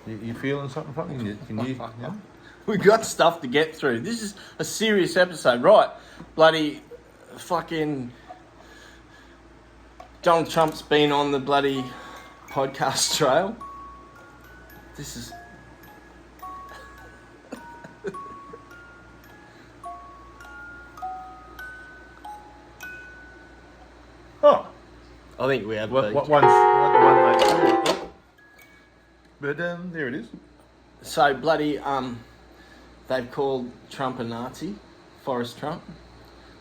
You feeling something? Can you? Yeah? We got stuff to get through. This is a serious episode, right? Bloody fucking Donald Trump's been on the bloody podcast trail. This is... Oh, I think we have one. But there it is. So bloody they've called Trump a Nazi, Forrest Trump.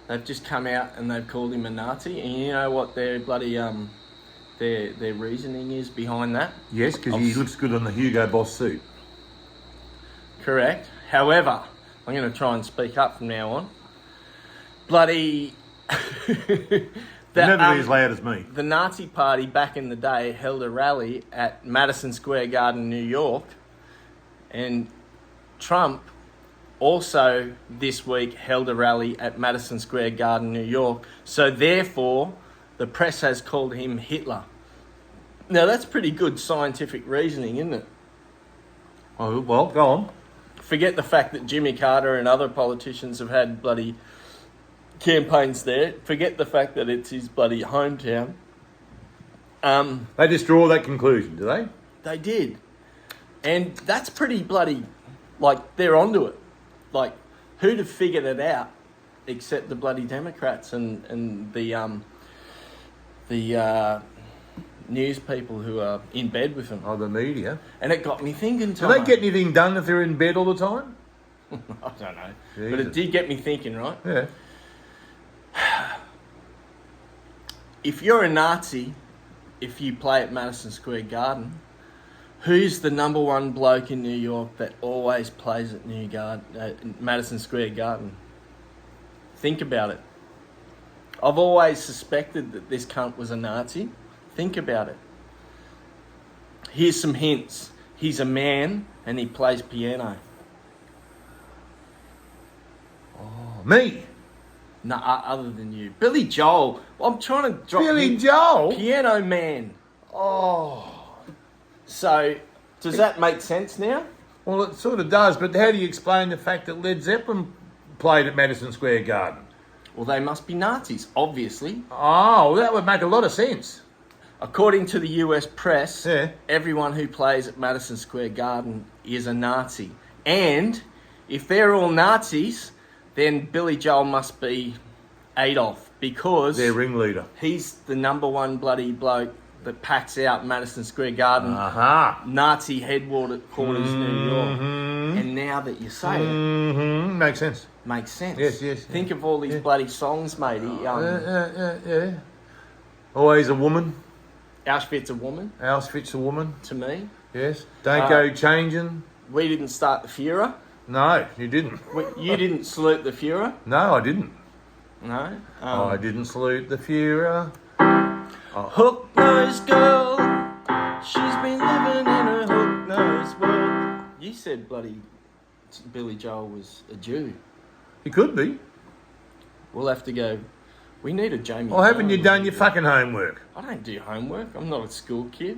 They've just come out and they've called him a Nazi, and you know what their bloody their reasoning is behind that? Yes, because he looks good on the Hugo Boss suit. Correct. However, I'm going to try and speak up from now on. Bloody... Never be as loud as me. The Nazi Party back in the day held a rally at Madison Square Garden, New York, and Trump also this week held a rally at Madison Square Garden, New York. So therefore, the press has called him Hitler. Now that's pretty good scientific reasoning, isn't it? Oh, well, go on. Forget the fact that Jimmy Carter and other politicians have had bloody campaigns there. Forget the fact that it's his bloody hometown. They just draw that conclusion, do they? They did. And that's pretty bloody, like, they're onto it. Like, who'd have figured it out except the bloody Democrats and the news people who are in bed with them. Oh, the media. And it got me thinking, Do they get anything done if they're in bed all the time? I don't know. Jesus. But it did get me thinking, right? Yeah. If you're a Nazi, if you play at Madison Square Garden, who's the number one bloke in New York that always plays at Madison Square Garden? Think about it. I've always suspected that this cunt was a Nazi. Think about it. Here's some hints. He's a man and he plays piano. Oh, me? No, other than you. Billy Joel. I'm trying to drop Billy Joel? Piano Man. Oh. So, does that make sense now? Well, it sort of does, but how do you explain the fact that Led Zeppelin played at Madison Square Garden? Well, they must be Nazis, obviously. Oh, well, that would make a lot of sense. According to the US press, Yeah. everyone who plays at Madison Square Garden is a Nazi. And if they're all Nazis, then Billy Joel must be Adolf, because Their ringleader. he's the number one bloody bloke that packs out Madison Square Garden, Aha. Nazi headquarters, New York. And now that you say it, Makes sense. makes sense. Yes. Think of all these bloody songs, matey. Yeah. Always a woman. Auschwitz a woman, Auschwitz a woman. to me. Yes. Don't go changing. We didn't start the Führer. No, you didn't. You didn't salute the Führer. No, I didn't. No. I didn't salute the Führer. Hook-nosed girl, she's been living in a hook-nosed world. You said bloody Billy Joel was a Jew. He could be. We'll have to go. We need a Jamie. Well, haven't you Oliver. done your fucking homework? I don't do homework. I'm not a school kid.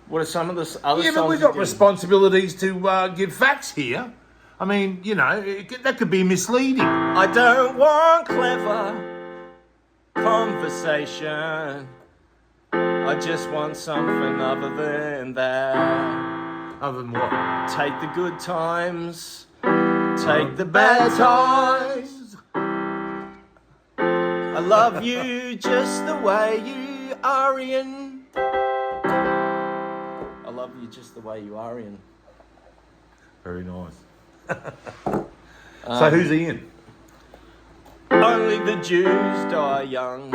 What are some of the other songs? Yeah, but we've got responsibilities to give facts here. I mean, you know, that could be misleading. I don't want clever conversation. I just want something other than that. Other than what? Take the good times, take the bad times. I love you just the way you are, Ian. I love you just the way you are, Ian. Very nice. So who's Ian? Only the Jews die young.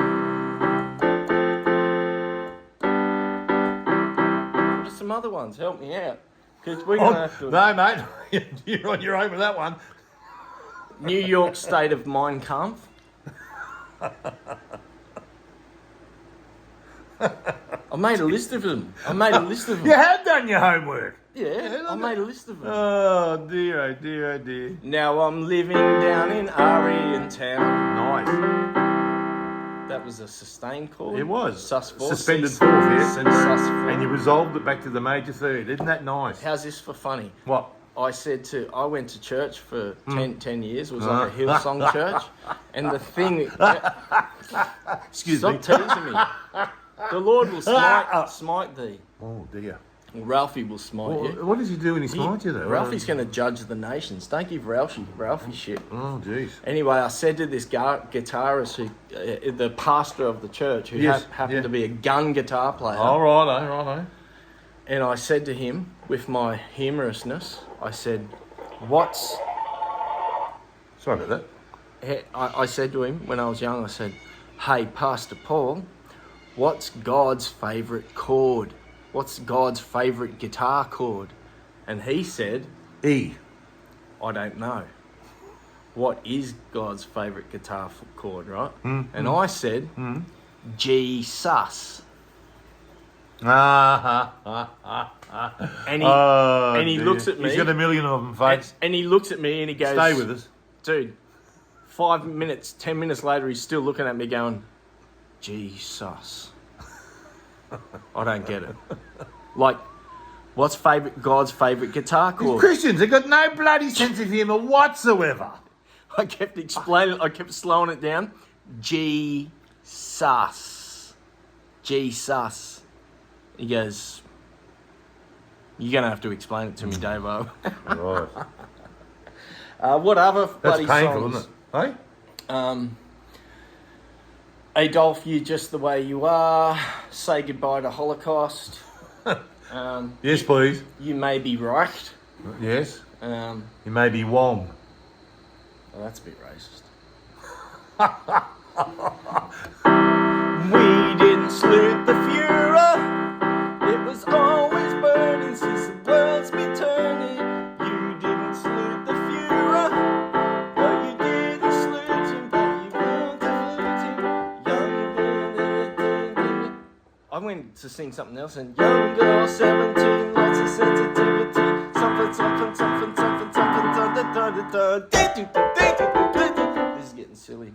What are some other ones? Help me out. Because we're going to have to... No, mate. You're on your own with that one. New York State of Mein Kampf. I made a list of them. You have done your homework. Yeah, I made a list of them. Oh, dear, oh, dear, oh, dear. Now I'm living down in Aryan Town. Nice. That was a sustained chord. It was. Sus fourth. Suspended fourth, yeah. And sus fourth. And you resolved it back to the major third. Isn't that nice? How's this for funny? What? I went to church for 10 years. It was like a Hillsong church. And the thing... Excuse me. Stop teasing me. The Lord will smite thee. Oh, dear. Well, Ralphie will smite you. What does he do when he smites you, though? Ralphie's going to judge the nations. Don't give Ralphie shit. Oh, jeez. Anyway, I said to this guitarist, the pastor of the church, who happened to be a gun guitar player. Oh, righto. And I said to him, with my humorousness, I said, what's... Sorry about that. I said to him when I was young, I said, hey, Pastor Paul, what's God's favourite chord? What's God's favourite guitar chord? And he said... E. I don't know. What is God's favourite guitar chord, right? And I said, G sus. And he looks at me. He's got a million of them, folks. And he looks at me and he goes... Stay with us. Dude, 5 minutes, 10 minutes later, he's still looking at me going, G sus. I don't get it. Like, what's God's favourite guitar chord? Christians, they've got no bloody sense of humour whatsoever. I kept explaining, I kept slowing it down. G sus. G sus. He goes, you're going to have to explain it to me, Davo. Right. What other That's bloody painful, songs? isn't it? Adolf, you just the way you are. Say goodbye to Holocaust. Yes, please. You may be right. Yes. You may be Wong. Well, that's a bit racist. We didn't salute the Fuhrer. It was always burning since the world's been turning. You didn't salute the Fuhrer. Though you didn't salute him, but you want to salute him. I went to sing something else and young girl 17, lots of sensitivity. Something. This is getting silly.